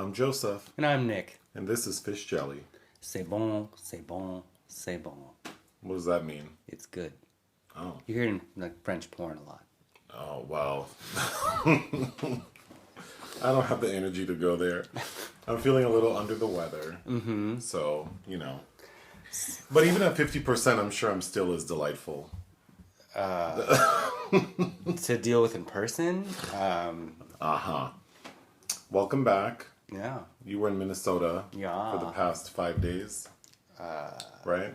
I'm Joseph, And I'm Nick. and this is Fish Jelly. C'est bon, c'est bon, c'est bon. What does that mean? It's good. Oh. You hear it in like French porn a lot. Oh, well. I don't have the energy to go there. I'm feeling a little under the weather. Mm-hmm. So, But even at 50%, I'm sure I'm still as delightful. To deal with in person? Welcome back. Yeah. You were in Minnesota Yeah. for the past 5 days. Right?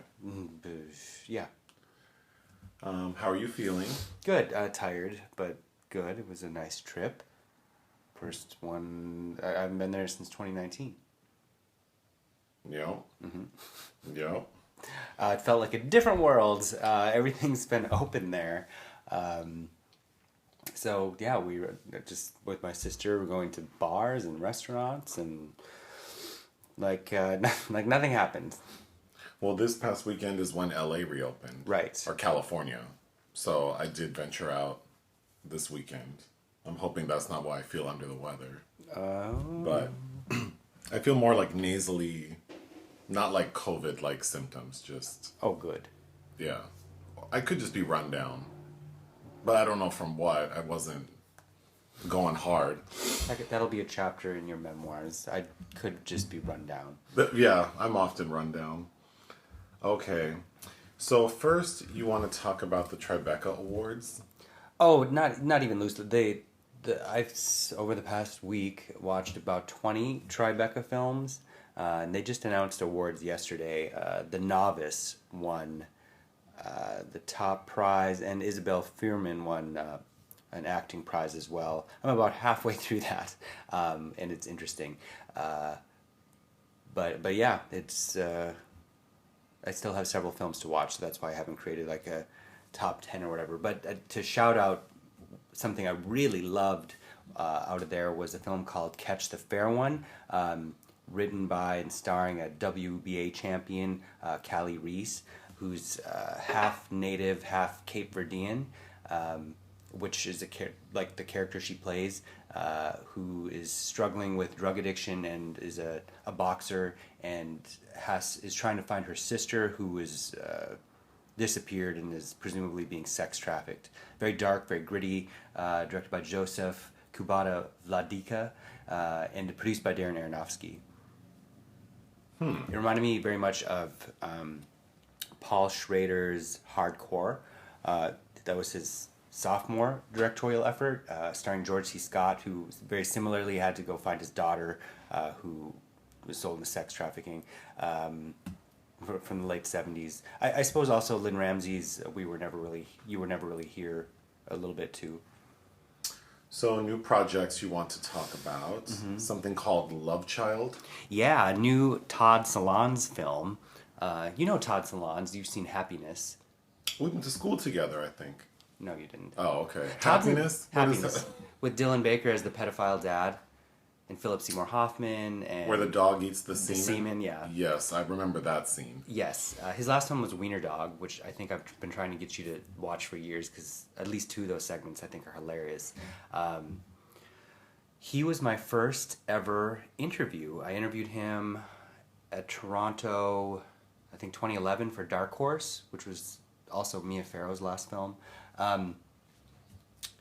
Yeah. How are you feeling? Good. Tired, but good. It was a nice trip. First one. I haven't been there since 2019. Yeah. Yeah. It felt like a different world. Everything's been open there. So yeah, we were just with my sister. We're going to bars and restaurants, and like nothing happened. Well, this past weekend is when LA reopened. Right. Or California. So I did venture out this weekend. I'm hoping that's not why I feel under the weather. But I feel more like nasally, not like COVID-like symptoms, just... Oh, good. Yeah. I could just be run down. But I don't know from what. I wasn't going hard. That'll be a chapter in your memoirs. I could just be run down. But yeah, I'm often run down. Okay. So first, you want to talk about the Tribeca Awards? Oh, not even loosely. I've over the past week watched about 20 Tribeca films, and they just announced awards yesterday. The Novice won the top prize, and Isabel Fuhrman won an acting prize as well. I'm about halfway through that, and it's interesting. But yeah, it's. I still have several films to watch, so that's why I haven't created like a top 10 or whatever. But to shout out something I really loved out of there was a film called Catch the Fair One, written by and starring a WBA champion, Callie Reese, who's half native, half Cape Verdean, which is like the character she plays, who is struggling with drug addiction and is a boxer and is trying to find her sister who is disappeared and is presumably being sex trafficked. Very dark, very gritty, directed by Joseph Kubata Vladica, and produced by Darren Aronofsky. It reminded me very much of Paul Schrader's Hardcore. That was his sophomore directorial effort, starring George C. Scott, who very similarly had to go find his daughter, who was sold into sex trafficking, from the late 70s. I suppose also Lynne Ramsay's You Were Never Really Here a little bit too. So new projects you want to talk about. Something called Love Child. Yeah, a new Todd Solondz film. You know Todd Solondz. You've seen Happiness. We went to school together, I think. No, you didn't. Oh, okay. Happiness? What is Happiness. that? With Dylan Baker as the pedophile dad, and Philip Seymour Hoffman, and Where the dog eats the semen? the semen, yeah. Yes, I remember that scene. Yes. His last one was Wiener Dog, which I think I've been trying to get you to watch for years, because at least 2 of those segments I think are hilarious. He was my first ever interview. I interviewed him at Toronto, I think 2011, for Dark Horse, which was also Mia Farrow's last film.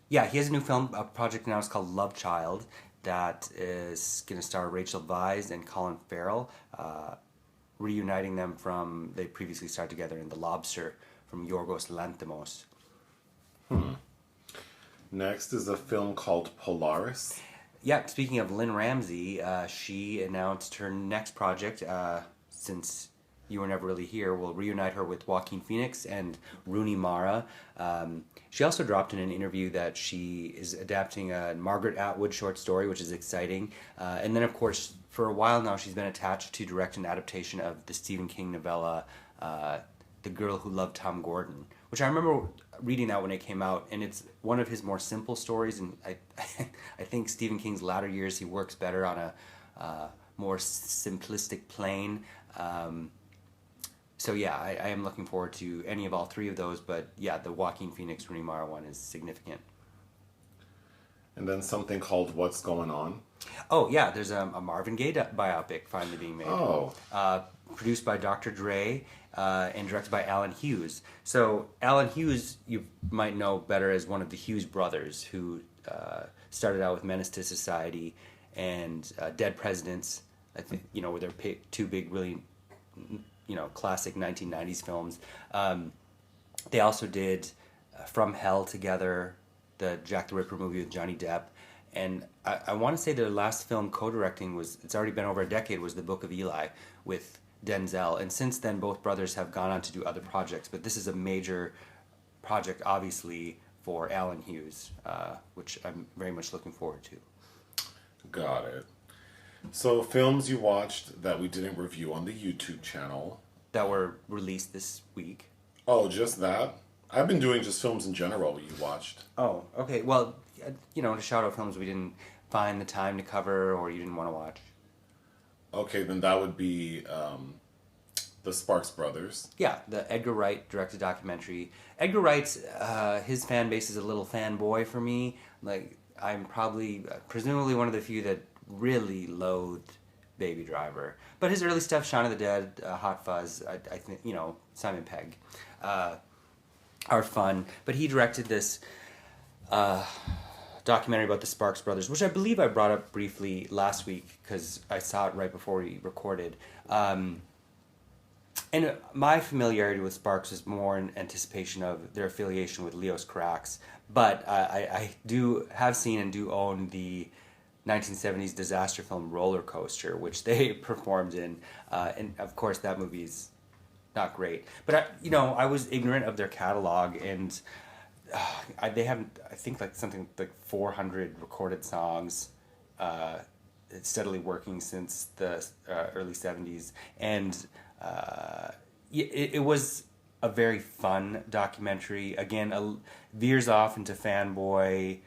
Yeah, he has a new film, a project now. It's called Love Child, that is going to star Rachel Weisz and Colin Farrell, reuniting them from, they previously starred together in The Lobster from Yorgos Lanthimos. Next is a film called Polaris. Yeah, speaking of Lynne Ramsay, she announced her next project, since You Were Never Really Here, will reunite her with Joaquin Phoenix and Rooney Mara. She also dropped in an interview that she is adapting a Margaret Atwood short story, which is exciting. And then, of course, for a while now, she's been attached to direct an adaptation of the Stephen King novella, The Girl Who Loved Tom Gordon, which I remember reading that when it came out, and it's one of his more simple stories, and I think Stephen King's latter years, he works better on a more simplistic plane. So yeah, I am looking forward to any of all 3 of those, but yeah, the Joaquin Phoenix Rooney Mara one is significant. And then something called What's Going On. Oh, yeah, there's a Marvin Gaye biopic finally being made. Oh. Produced by Dr. Dre and directed by Alan Hughes. So, Alan Hughes, you might know better as one of the Hughes brothers who started out with Menace to Society and Dead Presidents. I think, were their two big, really, classic 1990s films. They also did From Hell together, the Jack the Ripper movie with Johnny Depp. And I want to say their last film co-directing it's already been over a decade, was The Book of Eli with Denzel. And since then, both brothers have gone on to do other projects. But this is a major project, obviously, for Alan Hughes, which I'm very much looking forward to. Got it. So, films you watched that we didn't review on the YouTube channel. That were released this week. Oh, just that? I've been doing just films in general you watched. Oh, okay. Well, to shout out films we didn't find the time to cover or you didn't want to watch. Okay, then that would be the Sparks Brothers. Yeah, the Edgar Wright directed documentary. Edgar Wright's, his fan base is a little fanboy for me. Like, I'm presumably one of the few that really loathed Baby Driver. But his early stuff, Shaun of the Dead, Hot Fuzz, I think, Simon Pegg, are fun. But he directed this documentary about the Sparks Brothers, which I believe I brought up briefly last week because I saw it right before we recorded. And my familiarity with Sparks is more in anticipation of their affiliation with Leos Carax. But I do have seen and do own the 1970s disaster film Roller Coaster, which they performed in. And of course, that movie's not great. But, I was ignorant of their catalog, and they have, I think, something like 400 recorded songs, steadily working since the early 70s. And it was a very fun documentary. Again, veers off into fanboy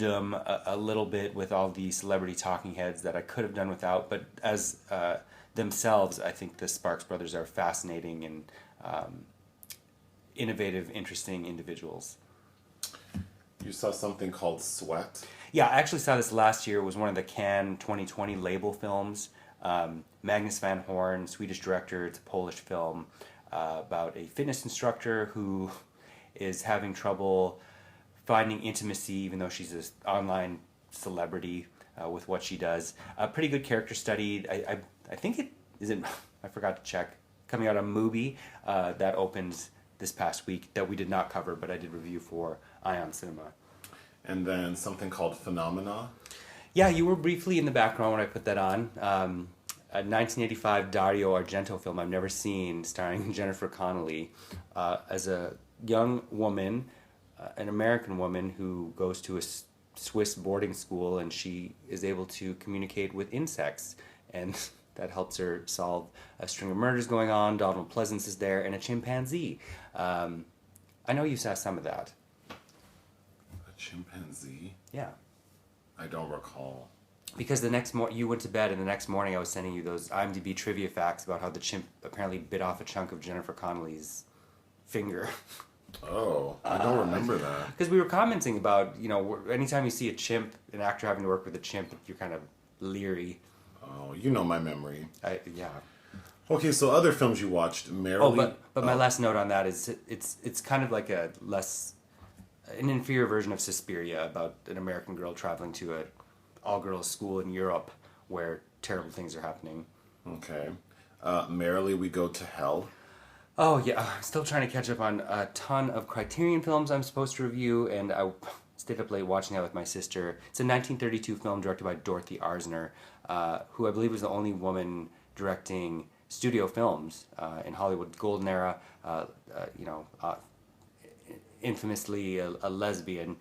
a little bit with all the celebrity talking heads that I could have done without. But as themselves, I think the Sparks Brothers are fascinating and innovative, interesting individuals. You saw something called Sweat? Yeah, I actually saw this last year. It was one of the Cannes 2020 label films. Magnus Van Horn, Swedish director. It's a Polish film about a fitness instructor who is having trouble finding intimacy, even though she's an online celebrity with what she does. A pretty good character study. I think it is in, I forgot to check, coming out on Mubi that opens this past week that we did not cover, but I did review for Ion Cinema. And then something called Phenomena. Yeah, you were briefly in the background when I put that on. A 1985 Dario Argento film I've never seen, starring Jennifer Connelly as a young woman, an American woman who goes to a Swiss boarding school, and she is able to communicate with insects, and that helps her solve a string of murders going on. Donald Pleasance is there, and a chimpanzee. I know you saw some of that. A chimpanzee? Yeah. I don't recall. Because the next you went to bed, and the next morning I was sending you those IMDb trivia facts about how the chimp apparently bit off a chunk of Jennifer Connelly's finger. Oh, I don't remember that. Because we were commenting about, anytime you see a chimp, an actor having to work with a chimp, you're kind of leery. Oh, you know my memory. Yeah. Okay, so other films you watched, Merrily. Oh, but my last note on that is it's kind of like an inferior version of Suspiria about an American girl traveling to a all-girls school in Europe where terrible things are happening. Okay. Merrily We Go to Hell. Oh, yeah. I'm still trying to catch up on a ton of Criterion films I'm supposed to review, and I stayed up late watching that with my sister. It's a 1932 film directed by Dorothy Arzner, who I believe was the only woman directing studio films in Hollywood. Golden era, infamously a lesbian.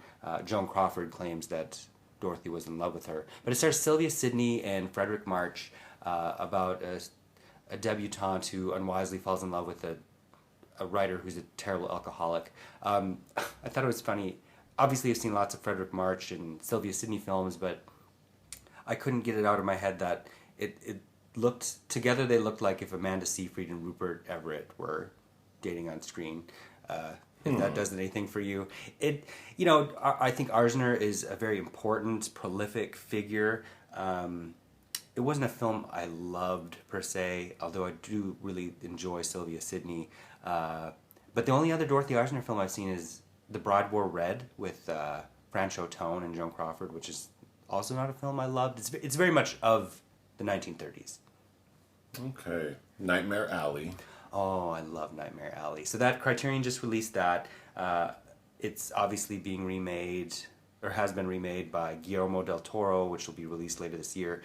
Joan Crawford claims that Dorothy was in love with her. But it stars Sylvia Sidney and Frederick March about a debutante who unwisely falls in love with a writer who's a terrible alcoholic. I thought it was funny. Obviously, I've seen lots of Frederick March and Sylvia Sidney films, but I couldn't get it out of my head that it looked, together they looked like if Amanda Seyfried and Rupert Everett were dating on screen. If that does anything for you. I think Arzner is a very important, prolific figure It wasn't a film I loved per se, although I do really enjoy Sylvia Sidney. But the only other Dorothy Eisner film I've seen is The Bride Wore Red with Franchot Tone and Joan Crawford, which is also not a film I loved. It's very much of the 1930s. Okay. Nightmare Alley. Oh, I love Nightmare Alley. So that Criterion just released that. It's obviously being remade, or has been remade by Guillermo del Toro, which will be released later this year.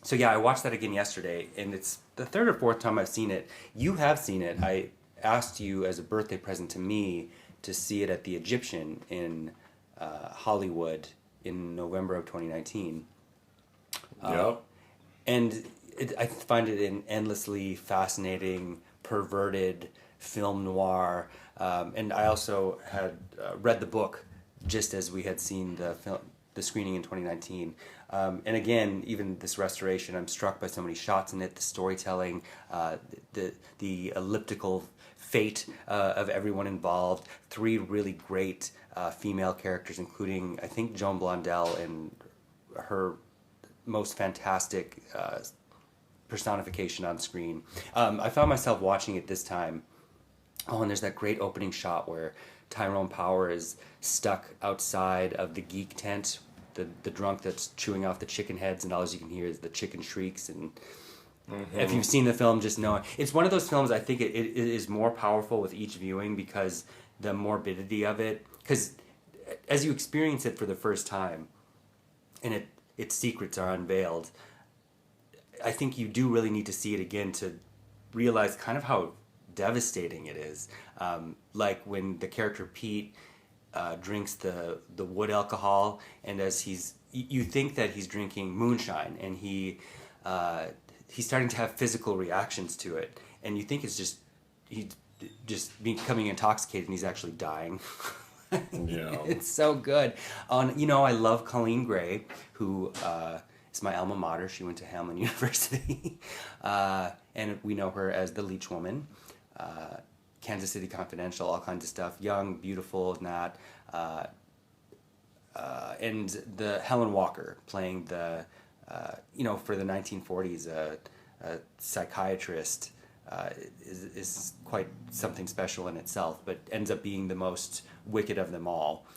So yeah, I watched that again yesterday, and it's the third or fourth time I've seen it. You have seen it. I asked you as a birthday present to me to see it at the Egyptian in Hollywood in November of 2019. Yep. And I find it an endlessly fascinating, perverted film noir. And I also had read the book just as we had seen the screening in 2019. And again, even this restoration, I'm struck by so many shots in it, the storytelling, the elliptical fate of everyone involved. 3 really great female characters, including, I think, Joan Blondell and her most fantastic personification on screen. I found myself watching it this time. Oh, and there's that great opening shot where Tyrone Power is stuck outside of the geek tent, the drunk that's chewing off the chicken heads, and all you can hear is the chicken shrieks. And if you've seen the film, just know it's one of those films. I think it is more powerful with each viewing because the morbidity of it. Because as you experience it for the first time, and its secrets are unveiled, I think you do really need to see it again to realize kind of how devastating it is. Like when the character Pete drinks the wood alcohol, and as you think that he's drinking moonshine, and he's starting to have physical reactions to it, and you think he's just becoming intoxicated, and he's actually dying. Yeah. It's so good. I love Colleen Gray, who is my alma mater. She went to Hamlin University, and we know her as the Leech Woman. Kansas City Confidential, all kinds of stuff. Young, beautiful, not. And the Helen Walker playing the, for the 1940s, a psychiatrist is quite something special in itself, but ends up being the most wicked of them all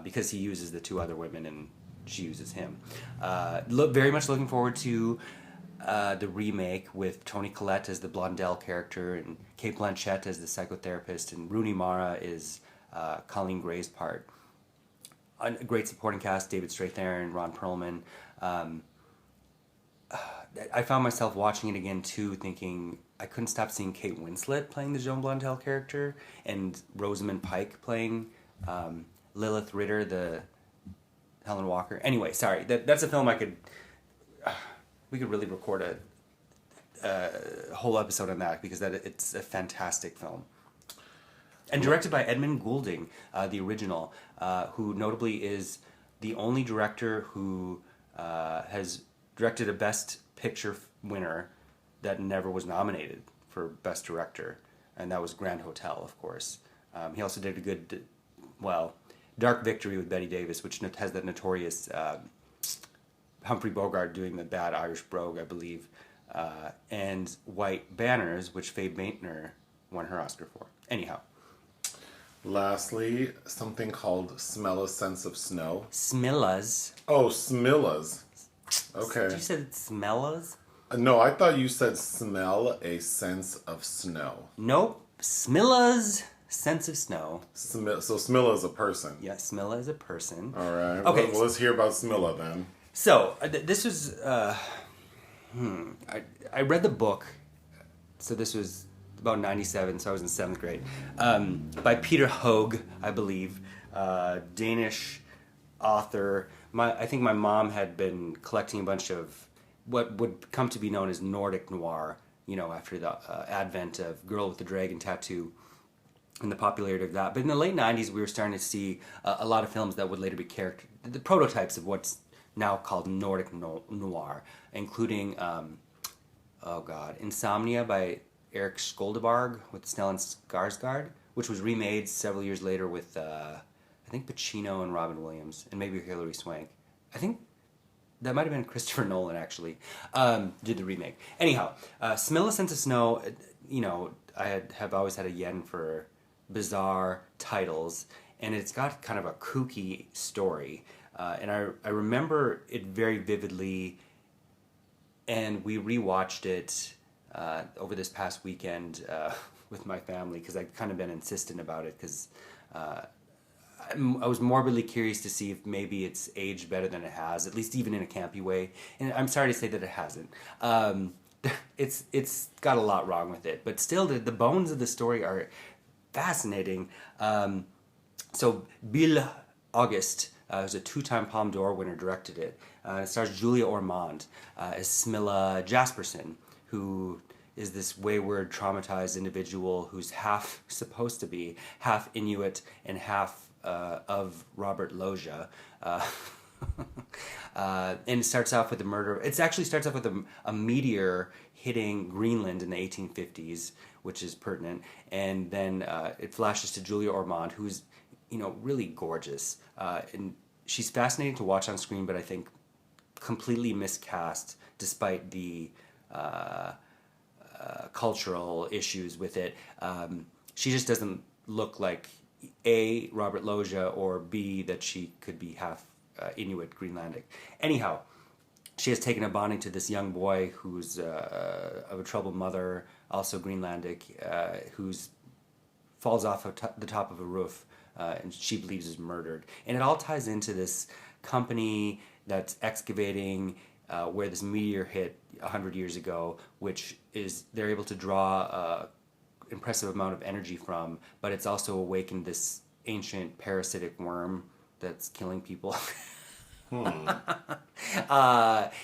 because he uses the 2 other women and she uses him. Very much looking forward to the remake with Toni Collette as the Blondell character and Cate Blanchett as the psychotherapist, and Rooney Mara is Colleen Gray's part. A great supporting cast: David Strathairn, Ron Perlman. I found myself watching it again too, thinking I couldn't stop seeing Kate Winslet playing the Joan Blondell character and Rosamund Pike playing Lilith Ritter, the Helen Walker. Anyway, sorry, that's a film we could really record a whole episode on that because it's a fantastic film. And directed by Edmund Goulding, the original, who notably is the only director who has directed a Best Picture winner that never was nominated for Best Director, and that was Grand Hotel, of course. He also did a good, Dark Victory with Bette Davis, which has that notorious Humphrey Bogart doing the bad Irish brogue, I believe, and White Banners, which Faye Baintner won her Oscar for. Anyhow. Lastly, something called Smell a Sense of Snow. Smilla's. Oh, Smilla's. Okay. You said Smilla's? No, I thought you said smell a sense of snow. Nope. Smilla's Sense of Snow. So Smilla is a person. Yeah, Smilla is a person. All right. Okay. Well, let's hear about Smilla then. So, this was... I read the book. So this was about 97, so I was in 7th grade. By Peter Hoeg, I believe. Danish author. I think my mom had been collecting a bunch of what would come to be known as Nordic noir, after the advent of Girl with the Dragon Tattoo and the popularity of that. But in the late 90s, we were starting to see a lot of films that would later be the prototypes of what's now called Nordic noir, including, Insomnia by Erik Skoldebarg with Stellan Skarsgård, which was remade several years later with, I think, Pacino and Robin Williams, and maybe Hilary Swank. I think that might have been Christopher Nolan, actually, did the remake. Anyhow, Smilla Sense of Snow, I have always had a yen for bizarre titles, and it's got kind of a kooky story. And I remember it very vividly, and we rewatched it over this past weekend with my family, because I've kind of been insistent about it, because I was morbidly curious to see if maybe it's aged better than it has, at least even in a campy way. And I'm sorry to say that it hasn't. It's got a lot wrong with it, but still the bones of the story are fascinating. So Bill August, who's a 2-time Palme d'Or winner, directed it. It stars Julia Ormond as Smilla Jasperson, who is this wayward, traumatized individual who's supposed to be half Inuit and half of Robert Loggia. And it starts off with a murder. It actually starts off with a meteor hitting Greenland in the 1850s, which is pertinent. And then it flashes to Julia Ormond, who's really gorgeous. And she's fascinating to watch on screen, but I think completely miscast despite the cultural issues with it. She just doesn't look like A, Robert Loggia, or B, that she could be half Inuit Greenlandic. Anyhow, she has taken a bonding to this young boy who's of a troubled mother, also Greenlandic, who's falls off the top of a roof, and she believes is murdered. And it all ties into this company that's excavating where this meteor hit 100 years ago, which is they're able to draw a impressive amount of energy from, but it's also awakened this ancient parasitic worm that's killing people. And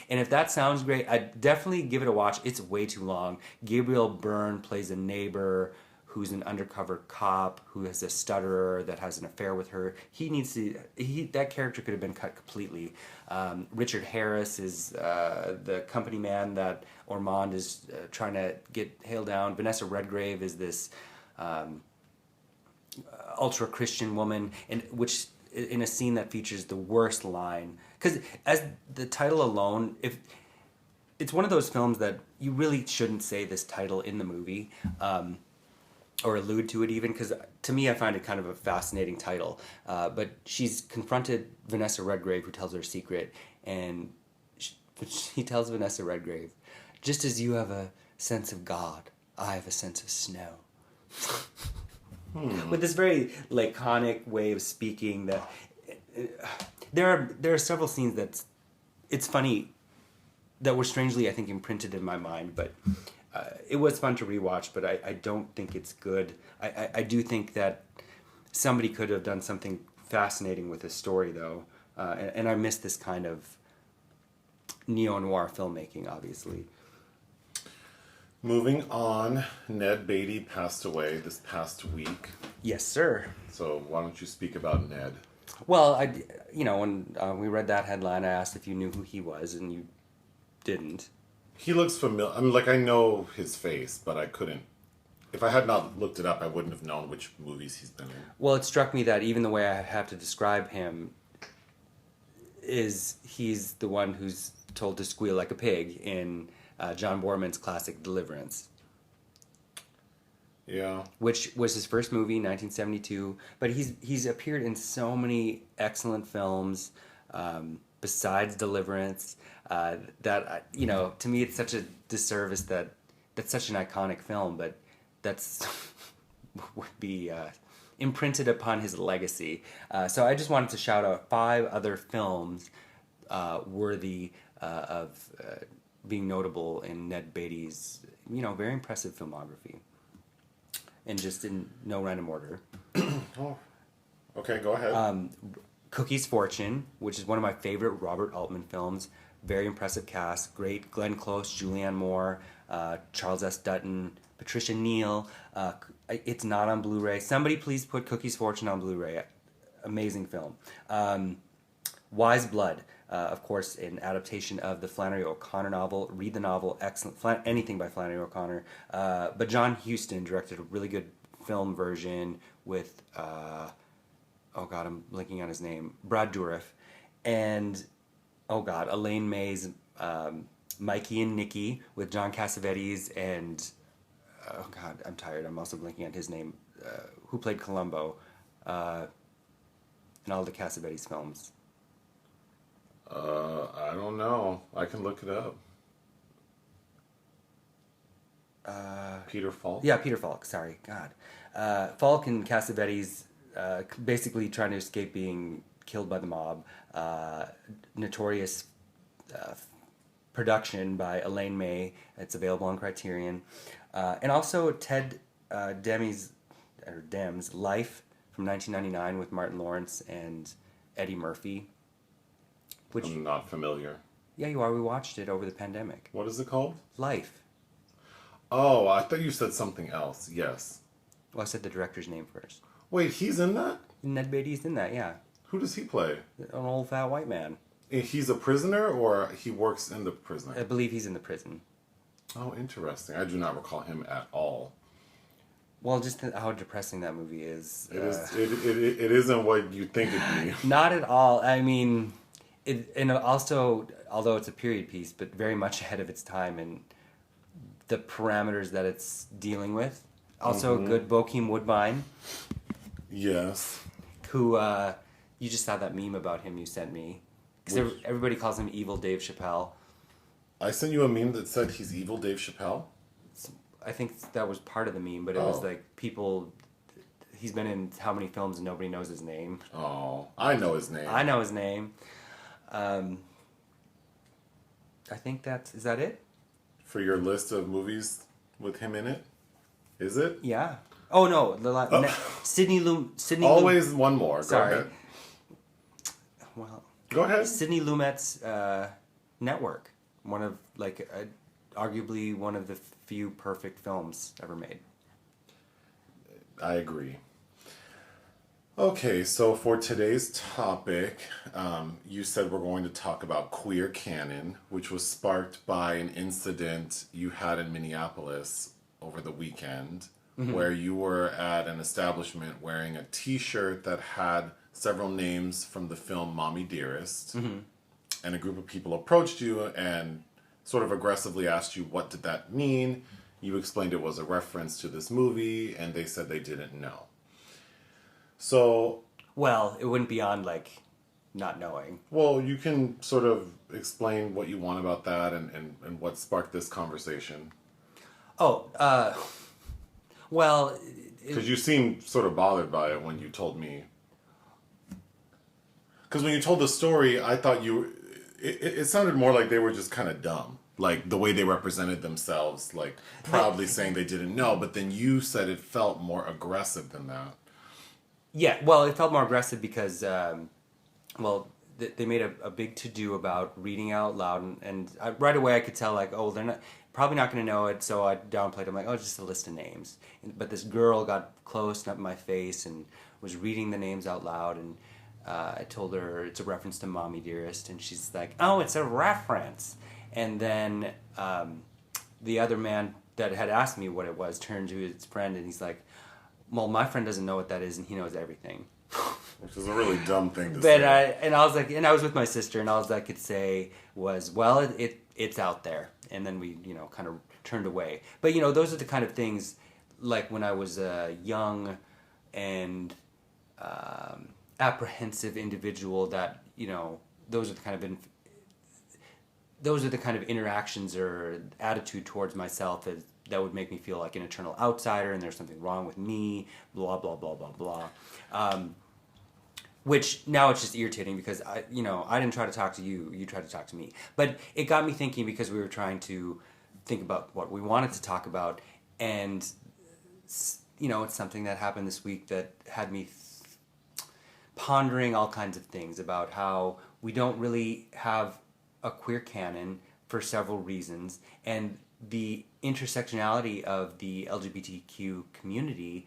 if that sounds great, I'd definitely give it a watch. It's way too long. Gabriel Byrne plays a neighbor who's an undercover cop who has a stutterer that has an affair with her. That character could have been cut completely. Richard Harris is the company man that Ormond is trying to hail down. Vanessa Redgrave is this ultra Christian woman, and which in a scene that features the worst line, because as the title alone, if it's one of those films that you really shouldn't say this title in the movie. Or allude to it even, because to me I find it kind of a fascinating title. But she's confronted Vanessa Redgrave, who tells her a secret, and he tells Vanessa Redgrave, just as you have a sense of God, I have a sense of snow. With this very laconic way of speaking, that there are several scenes it's funny that were strangely, I think, imprinted in my mind, but it was fun to rewatch, but I don't think it's good. I do think that somebody could have done something fascinating with this story, though, and I miss this kind of neo-noir filmmaking, obviously. Moving on, Ned Beatty passed away this past week. Yes, sir. So why don't you speak about Ned? Well, when we read that headline, I asked if you knew who he was, and you didn't. He looks familiar. I mean, I know his face, but I couldn't. If I had not looked it up, I wouldn't have known which movies he's been in. Well, it struck me that even the way I have to describe him is he's the one who's told to squeal like a pig in John Borman's classic Deliverance. Yeah. Which was his first movie, 1972. But he's appeared in so many excellent films besides Deliverance. That to me it's such a disservice that's such an iconic film, but that's would be imprinted upon his legacy. So I just wanted to shout out 5 other films worthy of being notable in Ned Beatty's very impressive filmography, and just in no random order. Oh, okay, go ahead. Cookie's Fortune, which is one of my favorite Robert Altman films. Very impressive cast. Great Glenn Close, Julianne Moore, Charles S. Dutton, Patricia Neal. It's not on Blu-ray. Somebody please put Cookie's Fortune on Blu-ray. Amazing film. Wise Blood, of course, an adaptation of the Flannery O'Connor novel. Read the novel. Excellent. Anything by Flannery O'Connor. But John Huston directed a really good film version with, I'm blanking on his name, Brad Dourif. And oh God, Elaine May's Mikey and Nikki with John Cassavetes and oh God, I'm tired. I'm also blinking on his name. Who played Columbo in all the Cassavetes films? I don't know. I can look it up. Peter Falk? Yeah, Peter Falk. Sorry, God. Falk and Cassavetes basically trying to escape being killed by the mob. Notorious production by Elaine May. It's available on Criterion. And also Ted Dem's Life from 1999 with Martin Lawrence and Eddie Murphy. Which, I'm not familiar. Yeah, you are. We watched it over the pandemic. What is it called? Life. Oh, I thought you said something else. Yes. Well, I said the director's name first. Wait, he's in that? Ned Beatty's in that, yeah. Who does he play? An old fat white man. He's a prisoner, or he works in the prison? I believe he's in the prison. Oh, interesting. I do not recall him at all. Well, just how depressing that movie is. It isn't what you think it'd be. Not at all. I mean, and also, although it's a period piece, but very much ahead of its time and the parameters that it's dealing with. Also, good Bokeem Woodbine. Yes. Who, you just saw that meme about him you sent me. Because everybody calls him Evil Dave Chappelle. I sent you a meme that said he's Evil Dave Chappelle? I think that was part of the meme, but it was like people... He's been in how many films and nobody knows his name. Oh, I know his name. I know his name. I think is that it? For your list of movies with him in it? Is it? Yeah. Oh, no. Sidney Always one more. Sorry. Go ahead. Well, go ahead. Sidney Lumet's Network. One of, arguably one of the few perfect films ever made. I agree. Okay, so for today's topic, you said we're going to talk about queer canon, which was sparked by an incident you had in Minneapolis over the weekend, where you were at an establishment wearing a t-shirt that had several names from the film Mommy Dearest, and a group of people approached you and sort of aggressively asked you what did that mean. You explained it was a reference to this movie, and they said they didn't know. So... Well, it wouldn't be on, not knowing. Well, you can sort of explain what you want about that and what sparked this conversation. Oh, well... Because you seemed sort of bothered by it when you told me. Because when you told the story, I thought it sounded more like they were just kind of dumb. Like, the way they represented themselves, proudly saying they didn't know. But then you said it felt more aggressive than that. Yeah, well, it felt more aggressive because, they made a big to-do about reading out loud. And right away I could tell, they're probably not going to know it. So I downplayed. I'm like, it's just a list of names. But this girl got close and up in my face and was reading the names out loud. And I told her it's a reference to Mommy Dearest. And she's like, oh, it's a reference. And then the other man that had asked me what it was turned to his friend and he's like, well, my friend doesn't know what that is and he knows everything. Which is a really dumb thing to say. I was like, and I was with my sister and all I could say was, well, it's out there. And then we, kind of turned away. But, those are the kind of things, like when I was a young and apprehensive individual that, those are the kind of interactions or attitude towards myself that would make me feel like an eternal outsider and there's something wrong with me, blah, blah, blah, blah, blah. Which now it's just irritating because I didn't try to talk to you, you tried to talk to me. But it got me thinking because we were trying to think about what we wanted to talk about and, it's something that happened this week that had me pondering all kinds of things about how we don't really have a queer canon for several reasons, and the intersectionality of the LGBTQ community,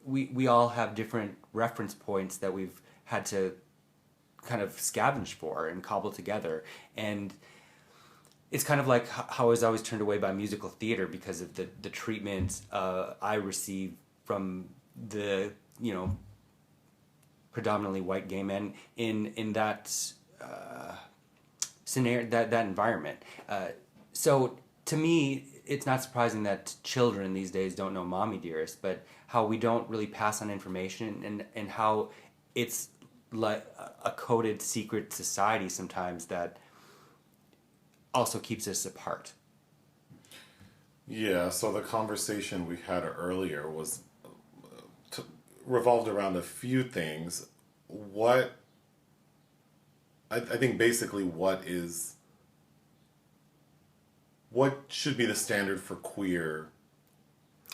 we all have different reference points that we've had to kind of scavenge for and cobble together, and it's kind of like how I was always turned away by musical theater because of the treatment I received from the predominantly white gay men in that scenario, that environment. So to me, it's not surprising that children these days don't know "Mommy Dearest," but how we don't really pass on information, and how it's like a coded secret society sometimes that also keeps us apart. Yeah, so the conversation we had earlier was revolved around a few things. What I think basically what should be the standard for queer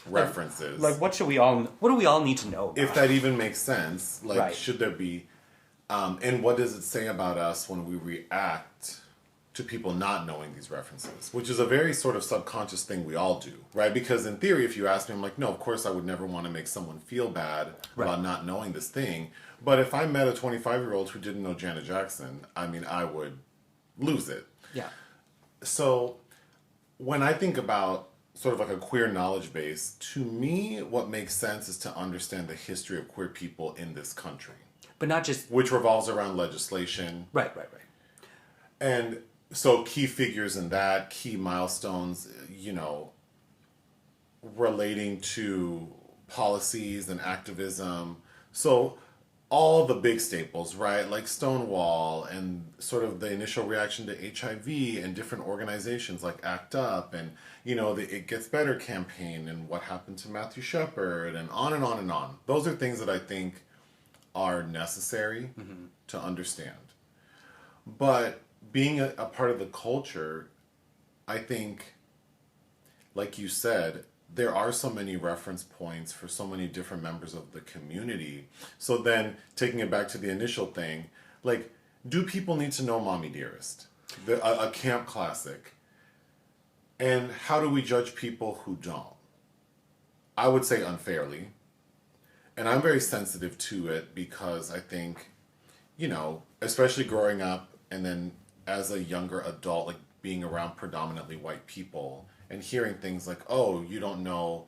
references? Like what do we all need to know about? If that even makes sense, like Right. should there be, and what does it say about us when we react to people not knowing these references? Which is a very sort of subconscious thing we all do, right? Because in theory, if you ask me, I'm like, no, of course I would never want to make someone feel bad about not knowing this thing. But if I met a 25-year-old who didn't know Janet Jackson, I mean, I would lose it. Yeah. So when I think about sort of like a queer knowledge base, to me, what makes sense is to understand the history of queer people in this country. But not just... Which revolves around legislation. Right. And so key figures in that, key milestones, relating to policies and activism. So all the big staples, right? Like Stonewall and sort of the initial reaction to HIV and different organizations like ACT UP and, the It Gets Better campaign and what happened to Matthew Shepard and on and on and on. Those are things that I think are necessary to understand. But being a part of the culture, I think, like you said, there are so many reference points for so many different members of the community. So then, taking it back to the initial thing, like, do people need to know Mommy Dearest? A camp classic. And how do we judge people who don't? I would say unfairly. And I'm very sensitive to it because I think, especially growing up and then as a younger adult, like being around predominantly white people and hearing things like, oh, you don't know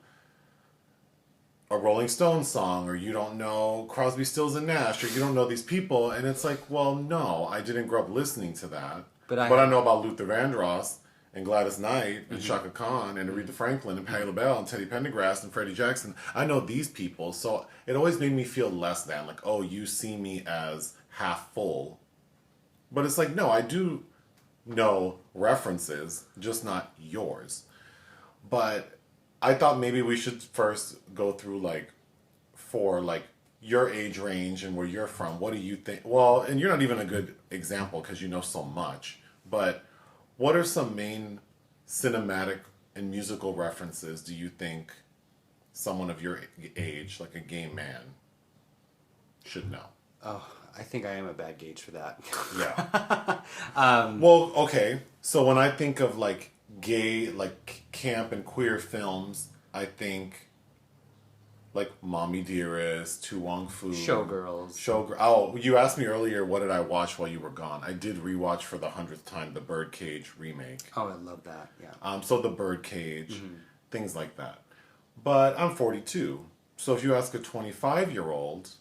a Rolling Stones song, or you don't know Crosby, Stills and Nash, or you don't know these people. And it's like, well, no, I didn't grow up listening to that. But I know about Luther Vandross and Gladys Knight and Chaka Khan and Aretha Franklin and Patti LaBelle and Teddy Pendergrass and Freddie Jackson. I know these people. So it always made me feel less than, like, oh, you see me as half full. But it's like, no, I do know references, just not yours. But I thought maybe we should first go through, like, for, like, your age range and where you're from. What do you think? Well, and you're not even a good example because you know so much. But what are some main cinematic and musical references do you think someone of your age, like a gay man, should know? Oh, I think I am a bad gauge for that. Yeah. Well, okay. So when I think of like gay, like camp and queer films, I think like Mommy Dearest, Tu Wong Fu. Showgirls. Oh, you asked me earlier what did I watch while you were gone. I did rewatch for the 100th time the Birdcage remake. Oh, I love that. Yeah. So the Birdcage, things like that. But I'm 42. So if you ask a 25-year-old,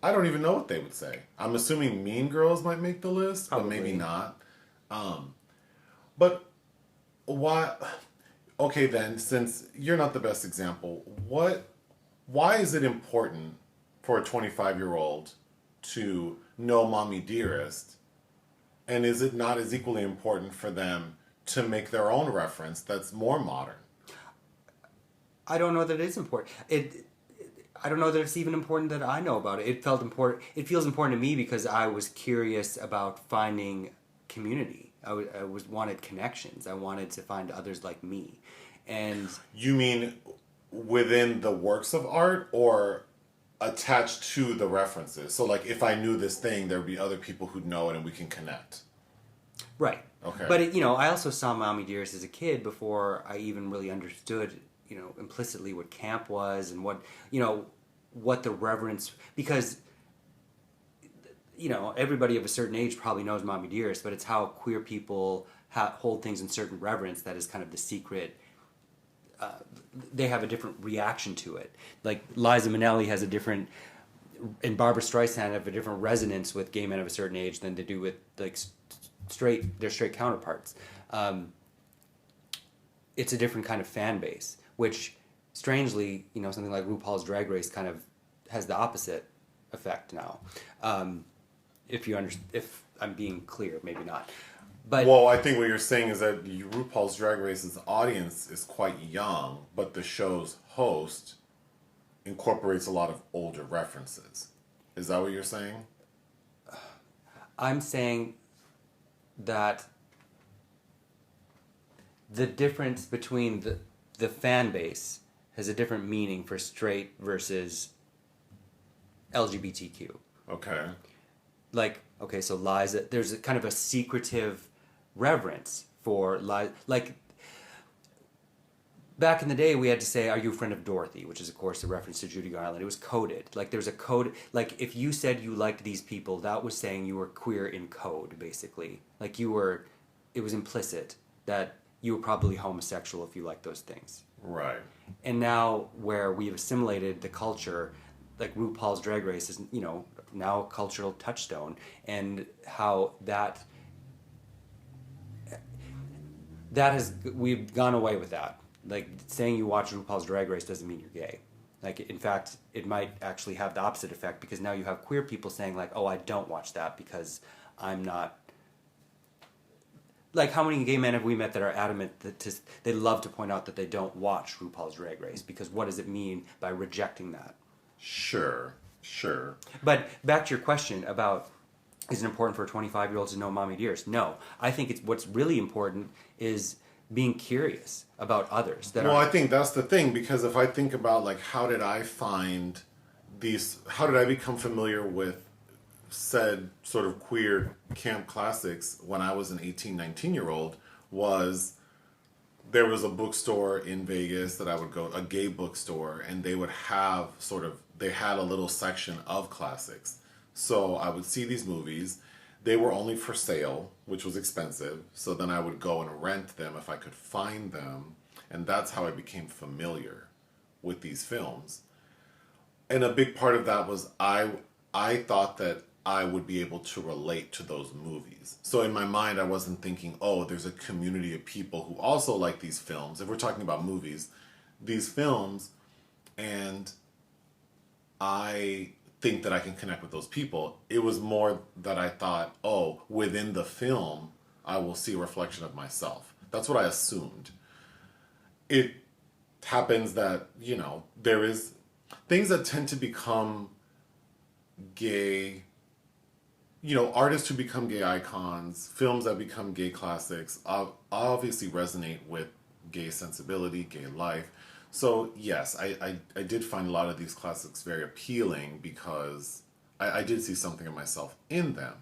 I don't even know what they would say. I'm assuming Mean Girls might make the list, but maybe not. But why? Okay, then, since you're not the best example, why is it important for a 25-year-old to know Mommy Dearest? And is it not as equally important for them to make their own reference that's more modern? I don't know that it is important. I don't know that it's even important that I know about it. It felt important. It feels important to me because I was curious about finding community. I wanted connections. I wanted to find others like me. And you mean within the works of art or attached to the references? So like if I knew this thing, there would be other people who'd know it and we can connect. Right. Okay. But I also saw Mommy Dearest as a kid before I even really understood implicitly what camp was and what the reverence, because everybody of a certain age probably knows Mommy Dearest, but it's how queer people hold things in certain reverence that is kind of the secret. They have a different reaction to it. Like Liza Minnelli has a different and Barbra Streisand have a different resonance with gay men of a certain age than they do with like their straight counterparts. It's a different kind of fan base, which strangely, something like RuPaul's Drag Race kind of has the opposite effect now. If I'm being clear, maybe not. But well, I think what you're saying is that RuPaul's Drag Race's audience is quite young, but the show's host incorporates a lot of older references. Is that what you're saying? I'm saying that the difference between the fan base has a different meaning for straight versus LGBTQ. Okay. So Liza, there's a kind of a secretive reverence for Liza. Like, back in the day, we had to say, "Are you a friend of Dorothy?" Which is, of course, a reference to Judy Garland. It was coded. Like, there's a code. Like, if you said you liked these people, that was saying you were queer in code, basically. Like, it was implicit that you were probably homosexual if you liked those things. Right. And now, where we've assimilated the culture, like RuPaul's Drag Race is, now a cultural touchstone, and how we've gone away with that. Like, saying you watch RuPaul's Drag Race doesn't mean you're gay. Like, in fact, it might actually have the opposite effect, because now you have queer people saying, like, oh, I don't watch that because I'm not... Like, how many gay men have we met that are adamant that they love to point out that they don't watch RuPaul's Drag Race, because what does it mean by rejecting that? Sure. But back to your question about, is it important for a 25-year-old to know mommy dearest? No. I think what's really important is being curious about others. I think that's the thing, because if I think about, like, how did I become familiar with said sort of queer camp classics when I was an 18, 19-year-old, there was a bookstore in Vegas that I would go, a gay bookstore, and they would have they had a little section of classics. So I would see these movies. They were only for sale, which was expensive. So then I would go and rent them if I could find them. And that's how I became familiar with these films. And a big part of that was I thought that I would be able to relate to those movies. So in my mind, I wasn't thinking, oh, there's a community of people who also like these films. If we're talking about movies, these films, and I think that I can connect with those people. It was more that I thought, oh, within the film, I will see a reflection of myself. That's what I assumed. It happens that, there is things that tend to become gay, artists who become gay icons, films that become gay classics, obviously resonate with gay sensibility, gay life. So, yes, I did find a lot of these classics very appealing, because I did see something of myself in them.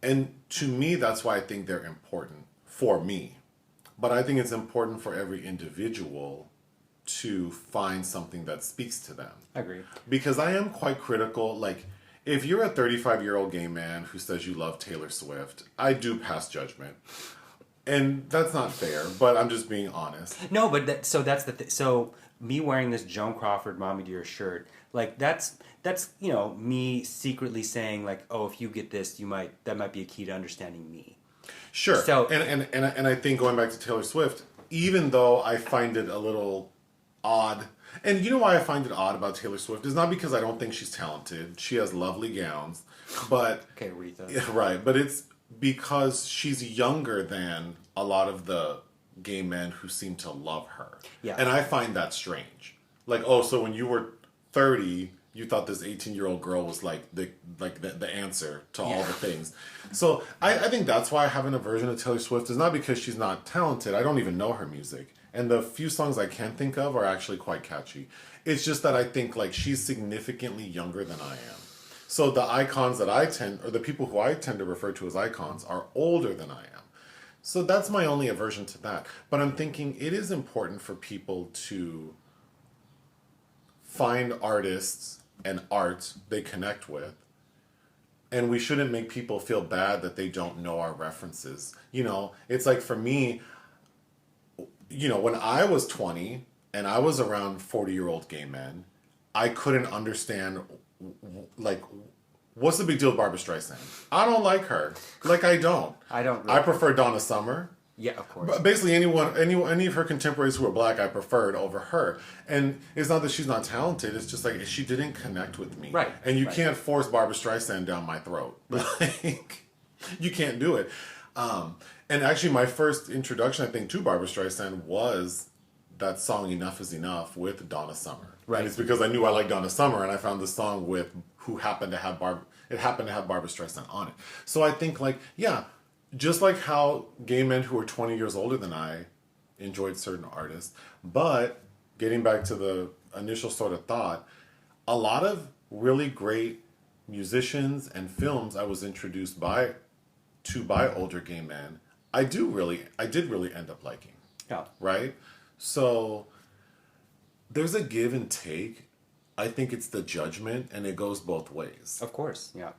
And to me, that's why I think they're important for me. But I think it's important for every individual to find something that speaks to them. I agree. Because I am quite critical. Like, if you're a 35-year-old gay man who says you love Taylor Swift, I do pass judgment. And that's not fair, but I'm just being honest. No, but so me wearing this Joan Crawford Mommy Dear shirt, like, that's me secretly saying, like, oh, if you get this, that might be a key to understanding me. Sure. So, and I think, going back to Taylor Swift, even though I find it a little odd, and you know why I find it odd about Taylor Swift is not because I don't think she's talented. She has lovely gowns, but okay, Rita. Yeah, right, but it's because she's younger than a lot of the gay men who seem to love her. Yeah. And I find that strange. Like, oh, so when you were 30, you thought this 18-year-old girl was like the answer to all the things. So I think that's why I have an aversion to Taylor Swift. It's not because she's not talented. I don't even know her music. And the few songs I can think of are actually quite catchy. It's just that I think, like, she's significantly younger than I am. So the icons that the people who I tend to refer to as icons are older than I am. So that's my only aversion to that. But I'm thinking it is important for people to find artists and art they connect with. And we shouldn't make people feel bad that they don't know our references. It's like, for me, when I was 20 and I was around 40-year-old gay men, I couldn't understand like, what's the big deal with Barbra Streisand? I don't like her. Like, I don't. I don't. Really. I prefer Donna Summer. Yeah, of course. But basically, any of her contemporaries who are black, I preferred over her. And it's not that she's not talented. It's just like she didn't connect with me. Right. And you can't force Barbra Streisand down my throat. Like, you can't do it. And actually, my first introduction, I think, to Barbra Streisand was that song "Enough Is Enough" with Donna Summer. Right. And it's because I knew I liked Donna Summer, and I found the song with who happened to have Barbra Streisand on it. So I think, like, yeah. Just like how gay men who are 20 years older than I enjoyed certain artists. But getting back to the initial sort of thought, a lot of really great musicians and films I was introduced by older gay men, I did really end up liking. Yeah. Right? So there's a give and take. I think it's the judgment, and it goes both ways. Of course, yeah.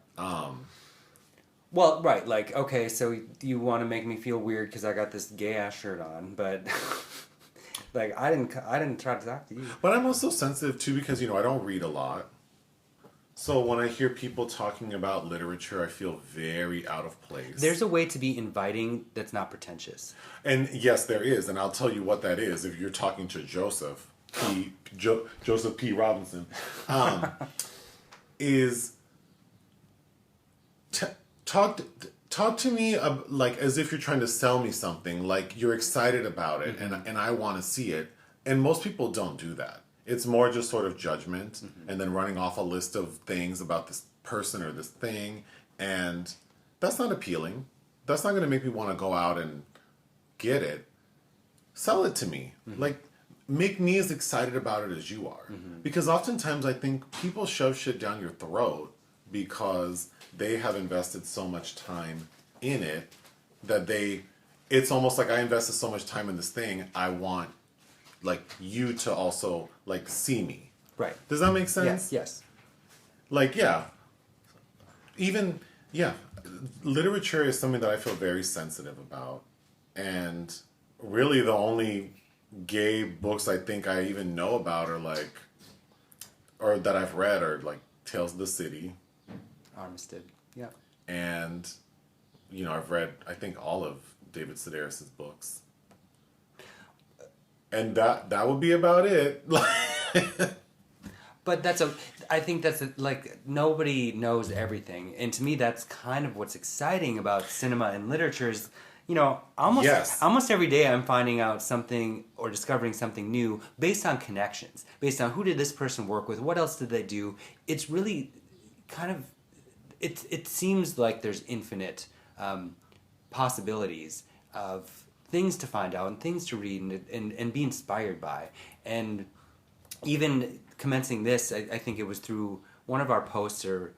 Well, right, like, okay, so you want to make me feel weird because I got this gay-ass shirt on, but, like, I didn't try to talk to you. But I'm also sensitive, too, because, I don't read a lot. So when I hear people talking about literature, I feel very out of place. There's a way to be inviting that's not pretentious. And, yes, there is, and I'll tell you what that is if you're talking to Joseph P. Robinson, is... Talk to me like as if you're trying to sell me something, like you're excited about it, mm-hmm. and I want to see it. And most people don't do that. It's more just sort of judgment, mm-hmm. and then running off a list of things about this person or this thing, and that's not appealing. That's not going to make me want to go out and get it. Sell it to me. Mm-hmm. Like, make me as excited about it as you are. Mm-hmm. Because oftentimes I think people shove shit down your throat because they have invested so much time in it that it's almost like I invested so much time in this thing, I want, like, you to also, like, see me. Right. Does that make sense? Yes. Like, yeah. Even, yeah. Literature is something that I feel very sensitive about. And really the only gay books I think I even know about are, like, or that I've read are, like, Tales of the City. Armistead, yeah. And, I've read, I think, all of David Sedaris' books. And that would be about it. But I think that's like, nobody knows everything. And to me, that's kind of what's exciting about cinema and literature is, almost every day I'm finding out something or discovering something new based on connections, based on who did this person work with, what else did they do. It's really kind of, it seems like there's infinite possibilities of things to find out and things to read and be inspired by. And even commencing this, I think it was through one of our posts or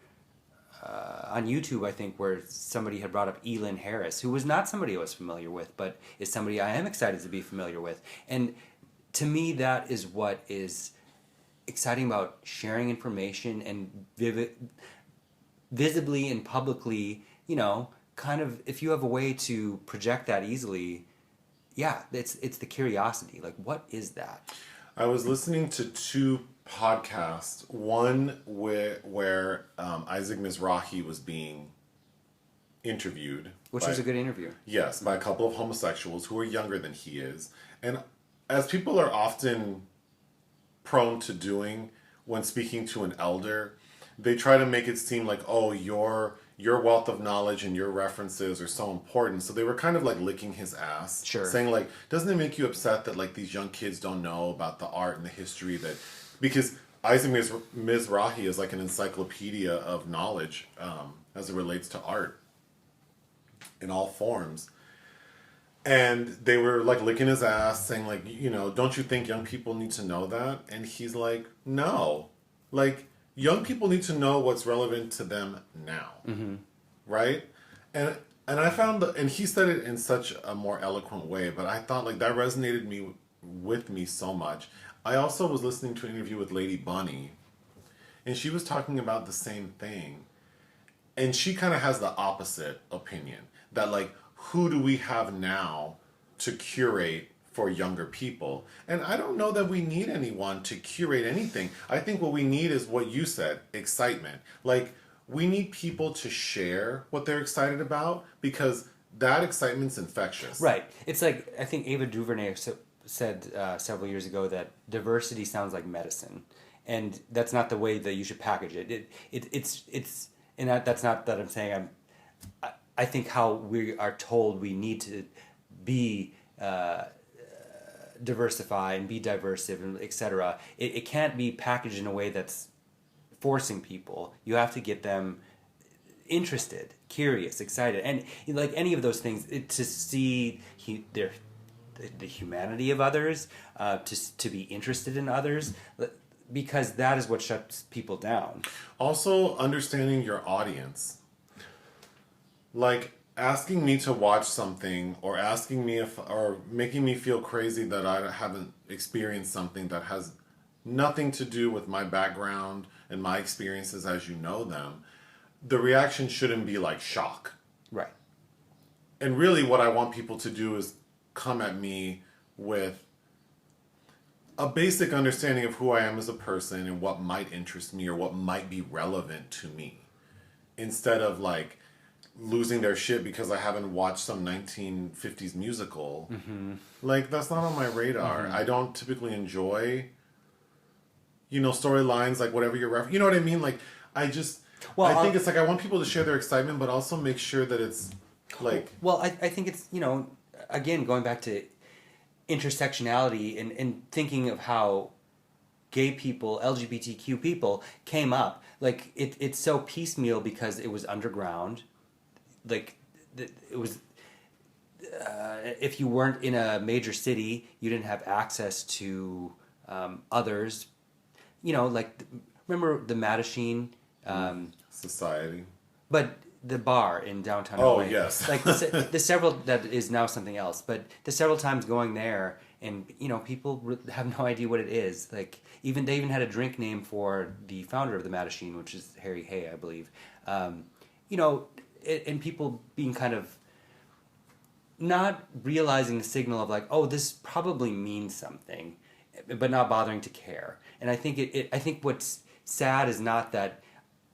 on YouTube, I think, where somebody had brought up Lynne Harris, who was not somebody I was familiar with, but is somebody I am excited to be familiar with. And to me, that is what is exciting about sharing information and visibly and publicly, kind of, if you have a way to project that easily, yeah, it's the curiosity. Like, what is that? I was listening to two podcasts. One where Isaac Mizrahi was being interviewed. Which was a good interview. Yes, by a couple of homosexuals who are younger than he is. And as people are often prone to doing when speaking to an elder, they try to make it seem like, oh, your wealth of knowledge and your references are so important. So they were kind of like licking his ass. Sure. Saying like, doesn't it make you upset that like these young kids don't know about the art and the history that... Because Isaac Mizrahi is like an encyclopedia of knowledge as it relates to art in all forms. And they were like licking his ass saying like, don't you think young people need to know that? And he's like, no. Like... Young people need to know what's relevant to them now, mm-hmm. right? And I found and he said it in such a more eloquent way, but I thought like that resonated with me so much. I also was listening to an interview with Lady Bunny, and she was talking about the same thing, and she kind of has the opposite opinion that like who do we have now to curate for younger people. And I don't know that we need anyone to curate anything. I think what we need is what you said, excitement. Like, we need people to share what they're excited about, because that excitement's infectious. Right. It's like, I think Ava DuVernay said several years ago that diversity sounds like medicine. And that's not the way that you should package it. It's and that's not that I'm saying I think how we are told we need to be diversify and be diversive and etc. It can't be packaged in a way that's forcing people. You have to get them interested, curious, excited, and like any of those things, to see the humanity of others, to be interested in others, because that is what shuts people down. Also, understanding your audience. Like, asking me to watch something, or asking me or making me feel crazy that I haven't experienced something that has nothing to do with my background and my experiences as you know them, the reaction shouldn't be like shock. Right. And really what I want people to do is come at me with a basic understanding of who I am as a person and what might interest me or what might be relevant to me, instead of like losing their shit because I haven't watched some 1950s musical. Mm-hmm. Like, that's not on my radar. Mm-hmm. I don't typically enjoy, storylines, like whatever you're referencing. You know what I mean? Like, I think it's like I want people to share their excitement, but also make sure that it's like... Well, I think it's, again, going back to intersectionality and thinking of how gay people, LGBTQ people came up. Like, it's so piecemeal because it was underground. Like, it was... if you weren't in a major city, you didn't have access to others. Like, remember the Mattachine... Society. But the bar in downtown LA. LA. Yes. Like the several, that is now something else, but the several times going there, and people have no idea what it is. Like, they even had a drink name for the founder of the Mattachine, which is Harry Hay, I believe. And people being kind of not realizing the signal of like, oh, this probably means something, but not bothering to care. And I think I think what's sad is not that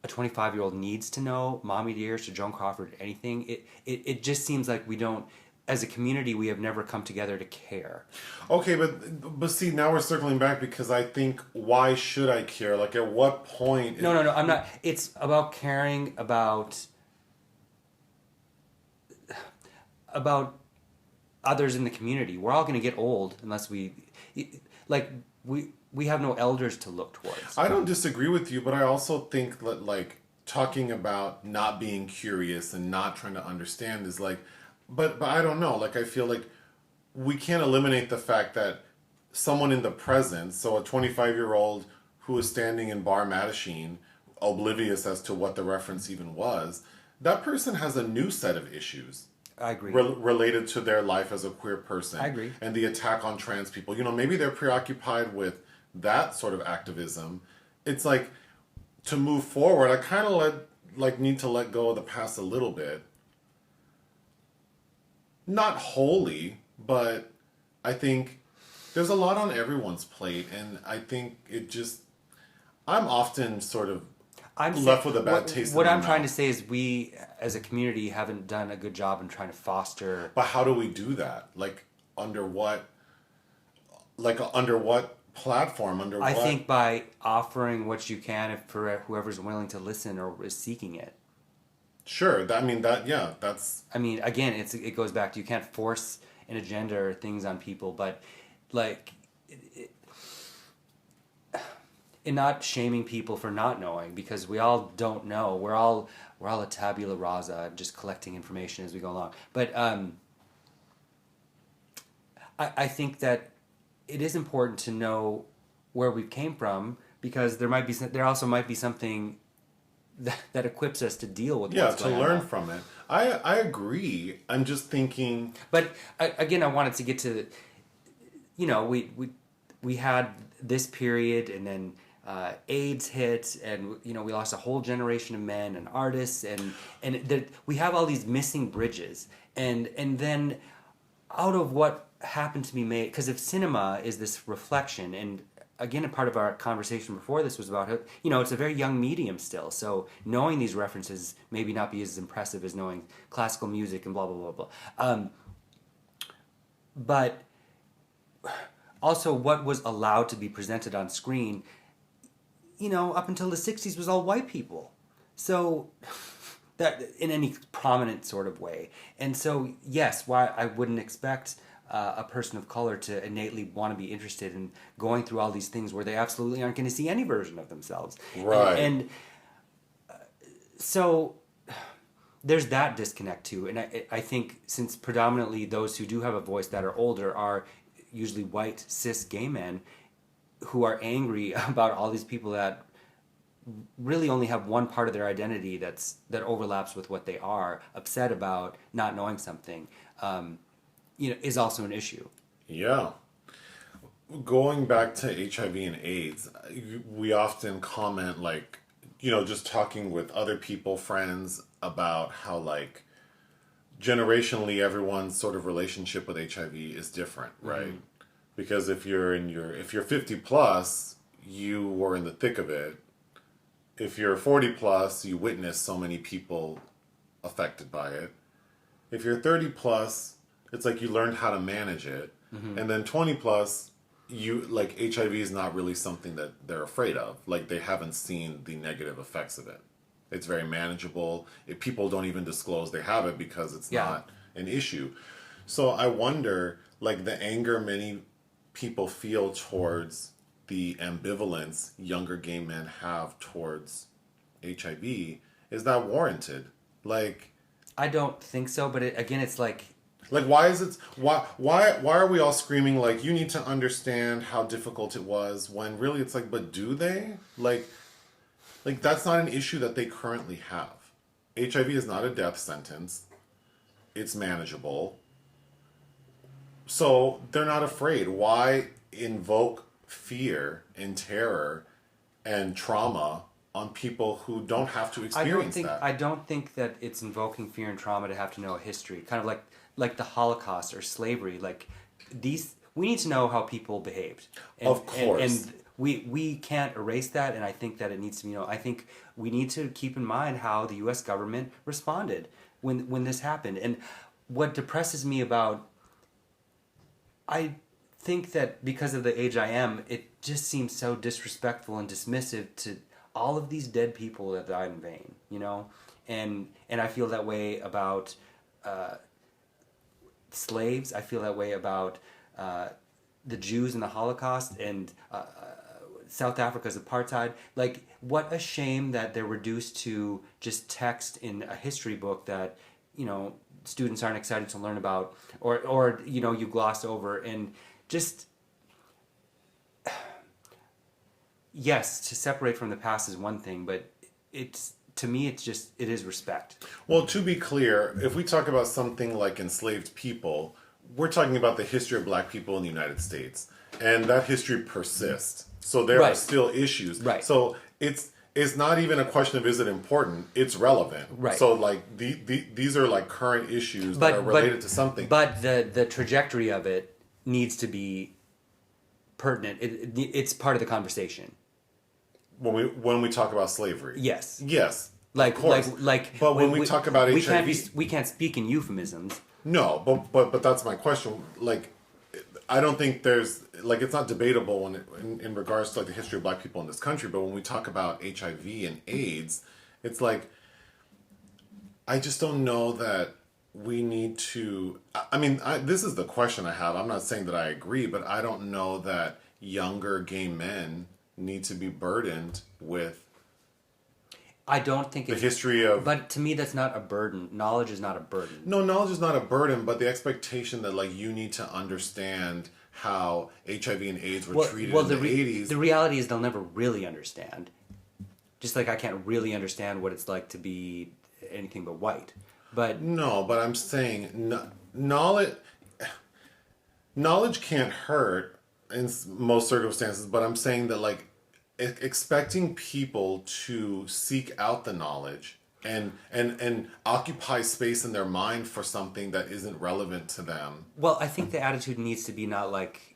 a 25-year-old needs to know Mommy Dearest or Joan Crawford or anything. It just seems like we don't, as a community, we have never come together to care. Okay, but see, now we're circling back, because I think, why should I care? Like, at what point... No, I'm not. It's about caring about others in the community. We're all going to get old unless we have no elders to look towards. I don't disagree with you, but I also think that, like, talking about not being curious and not trying to understand is like, but I don't know. Like, I feel like we can't eliminate the fact that someone in the present, so a 25-year-old who is standing in Bar Mattachine, oblivious as to what the reference even was, that person has a new set of issues. I agree. Related to their life as a queer person. I agree. And the attack on trans people. Maybe they're preoccupied with that sort of activism. It's like, to move forward, I kind of need to let go of the past a little bit. Not wholly, but I think there's a lot on everyone's plate, and I think I'm often sort of left with a bad taste. What I'm trying to say is, we as a community haven't done a good job in trying to foster. But how do we do that? Like, under what platform? I think by offering what you can for whoever's willing to listen or is seeking it. Sure. That's... I mean, again, it goes back to, you can't force an agenda or things on people, but like, and not shaming people for not knowing, because we all don't know. We're all a tabula rasa, just collecting information as we go along. But I think that it is important to know where we came from, because there also might be something that equips us to deal with what's going on. Yeah, to learn from it. I agree. I'm just thinking... But again, I wanted to get to, we had this period, and then AIDS hit, and we lost a whole generation of men and artists, and we have all these missing bridges, and then out of what happened to be made, because if cinema is this reflection, and again, a part of our conversation before this was about, it's a very young medium still, so knowing these references maybe not be as impressive as knowing classical music and blah, blah, blah, blah. But also what was allowed to be presented on screen, up until the 60s was all white people. So that in any prominent sort of way. And so, yes, why I wouldn't expect a person of color to innately want to be interested in going through all these things where they absolutely aren't going to see any version of themselves. Right. And so there's that disconnect too. And I think since predominantly those who do have a voice that are older are usually white, cis, gay men who are angry about all these people that really only have one part of their identity that overlaps with what they are, upset about not knowing something, is also an issue. Yeah. Going back to HIV and AIDS, we often comment, like, just talking with other people, friends, about how, like, generationally everyone's sort of relationship with HIV is different, right? Mm-hmm. Because if you're 50 plus, you were in the thick of it. If you're 40 plus, you witness so many people affected by it. If you're 30 plus, it's like you learned how to manage it. Mm-hmm. And then 20 plus, HIV is not really something that they're afraid of. Like, they haven't seen the negative effects of it. It's very manageable. People don't even disclose they have it because it's not an issue. So I wonder, like, the anger many people feel towards the ambivalence younger gay men have towards HIV, is that warranted? Like, I don't think so, but it's like why is it why are we all screaming like, you need to understand how difficult it was, when really it's like, but do they? Like that's not an issue that they currently have. HIV is not a death sentence. It's manageable. So they're not afraid. Why invoke fear and terror and trauma on people who don't have to experience that? I don't think that it's invoking fear and trauma to have to know a history. Kind of like the Holocaust or slavery. Like, we need to know how people behaved. Of course. And we can't erase that, and I think that it needs to be, I think we need to keep in mind how the U.S. government responded when this happened. And what depresses me about, I think that because of the age I am, it just seems so disrespectful and dismissive to all of these dead people that died in vain, and I feel that way about slaves. I feel that way about the Jews in the Holocaust and South Africa's apartheid. Like, what a shame that they're reduced to just text in a history book that students aren't excited to learn about, or you gloss over. And just, yes, to separate from the past is one thing, but to me, it is respect. Well, to be clear, if we talk about something like enslaved people, we're talking about the history of black people in the United States, and that history persists. So there are still issues. Right. So it's not even a question of, is it important? It's relevant. Right. So, like, these are like current issues that are related to something. But the trajectory of it needs to be pertinent. It's part of the conversation. When we talk about slavery. Yes. Yes. Like, of course. But when we talk about HIV, we can't speak in euphemisms. No, but that's my question. Like, I don't think there's, like, it's not debatable in regards to, like, the history of black people in this country. But when we talk about HIV and AIDS, it's like, I just don't know that we need to. I mean, this is the question I have. I'm not saying that I agree, but I don't know that younger gay men need to be burdened with. I don't think the history of. But to me, that's not a burden. Knowledge is not a burden. No, knowledge is not a burden, but the expectation that, like, you need to understand how HIV and AIDS were treated in the 80s. The reality is they'll never really understand. Just like I can't really understand what it's like to be anything but white. But no, but I'm saying knowledge can't hurt in most circumstances, but I'm saying that, like, expecting people to seek out the knowledge and occupy space in their mind for something that isn't relevant to them. Well, I think the attitude needs to be not like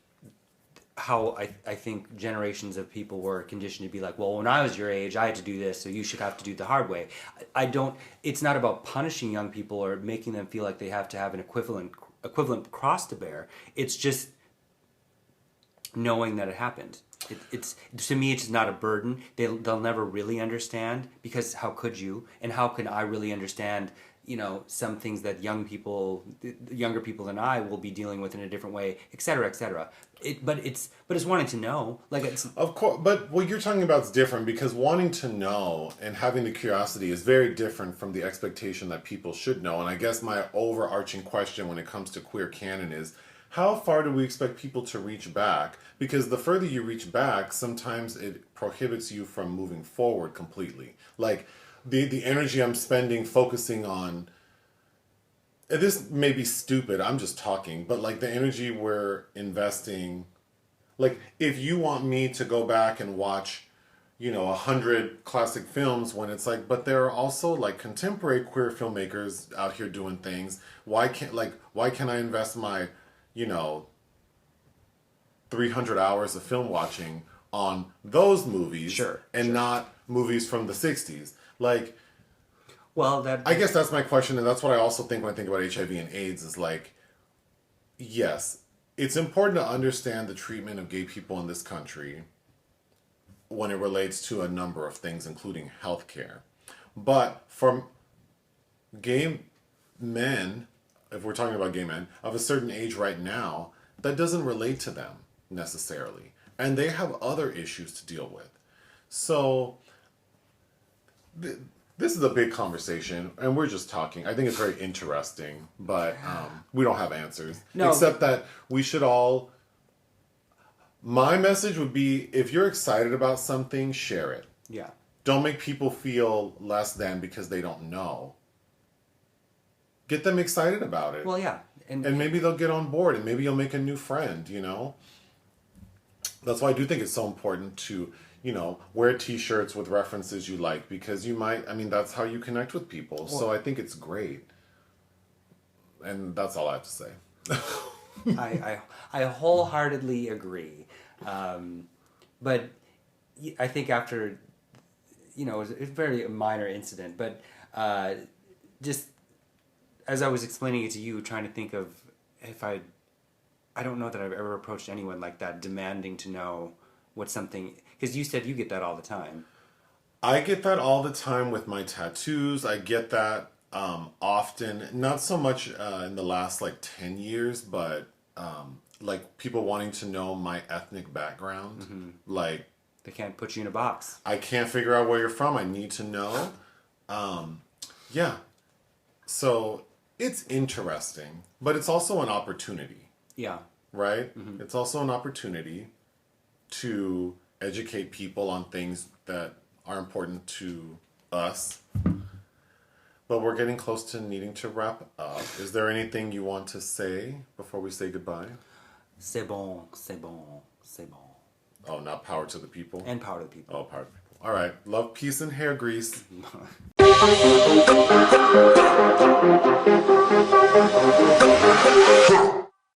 how I think generations of people were conditioned to be like, well, when I was your age, I had to do this, so you should have to do it the hard way. I don't. It's not about punishing young people or making them feel like they have to have an equivalent cross to bear. It's just knowing that it happened. It's to me, it's not a burden. They'll never really understand, because how could you? And how can I really understand? Some things that younger people than I will be dealing with in a different way, et cetera, et cetera. But it's wanting to know, like it's of course. But what you're talking about is different, because wanting to know and having the curiosity is very different from the expectation that people should know. And I guess my overarching question when it comes to queer canon is, how far do we expect people to reach back? Because the further you reach back, sometimes it prohibits you from moving forward completely. Like the energy I'm spending focusing on, this may be stupid, I'm just talking, but like the energy we're investing, like if you want me to go back and watch 100 classic films, when it's like, but there are also like contemporary queer filmmakers out here doing things, why can't I invest my 300 hours of film watching on those movies not movies from the 60s? Like, well, I guess that's my question, and that's what I also think when I think about HIV and AIDS is like, yes, it's important to understand the treatment of gay people in this country when it relates to a number of things, including healthcare. But for gay men, if we're talking about gay men of a certain age right now, that doesn't relate to them necessarily. And they have other issues to deal with. So this is a big conversation, and we're just talking. I think it's very interesting, but we don't have answers. No. Except that we should all... My message would be, if you're excited about something, share it. Yeah. Don't make people feel less than because they don't know. Get them excited about it. Well, yeah. And maybe they'll get on board, and maybe you'll make a new friend, That's why I do think it's so important to, wear t-shirts with references you like, because that's how you connect with people. Well, so I think it's great. And that's all I have to say. I wholeheartedly agree. But I think after, it was a very minor incident, but just as I was explaining it to you, trying to think of if I don't know that I've ever approached anyone like that, demanding to know what something, because you said you get that all the time. I get that all the time with my tattoos. I get that often, not so much in the last 10 years, but people wanting to know my ethnic background. Mm-hmm. They can't put you in a box. I can't figure out where you're from. I need to know. Yeah. So it's interesting, but it's also an opportunity. Yeah. Right? Mm-hmm. It's also an opportunity to educate people on things that are important to us. But we're getting close to needing to wrap up. Is there anything you want to say before we say goodbye? C'est bon, c'est bon, c'est bon. Oh, not power to the people? And power to the people. Oh, power to the people. All right. Love, peace, and hair grease.